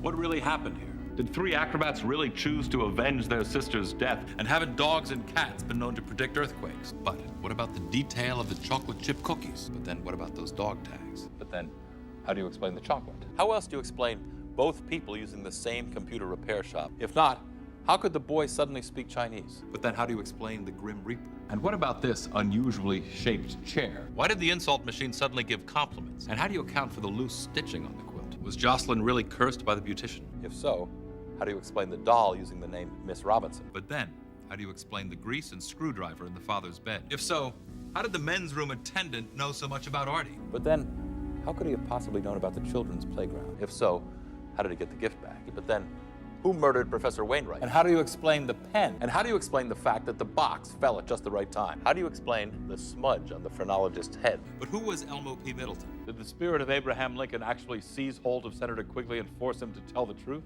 What really happened here? Did three acrobats really choose to avenge their sister's death? And haven't dogs and cats been known to predict earthquakes? But what about the detail of the chocolate chip cookies? But then what about those dog tags? But then how do you explain the chocolate? How else do you explain both people using the same computer repair shop? If not, how could the boy suddenly speak Chinese? But then how do you explain the Grim Reaper? And what about this unusually shaped chair? Why did the insult machine suddenly give compliments? And how do you account for the loose stitching on the quilt? Was Jocelyn really cursed by the beautician? If so, how do you explain the doll using the name Miss Robinson? But then, how do you explain the grease and screwdriver in the father's bed? If so, how did the men's room attendant know so much about Artie? But then, how could he have possibly known about the children's playground? If so, how did he get the gift back? But then, who murdered Professor Wainwright? And how do you explain the pen? And how do you explain the fact that the box fell at just the right time? How do you explain the smudge on the phrenologist's head? But who was Elmo P. Middleton? Did the spirit of Abraham Lincoln actually seize hold of Senator Quigley and force him to tell the truth?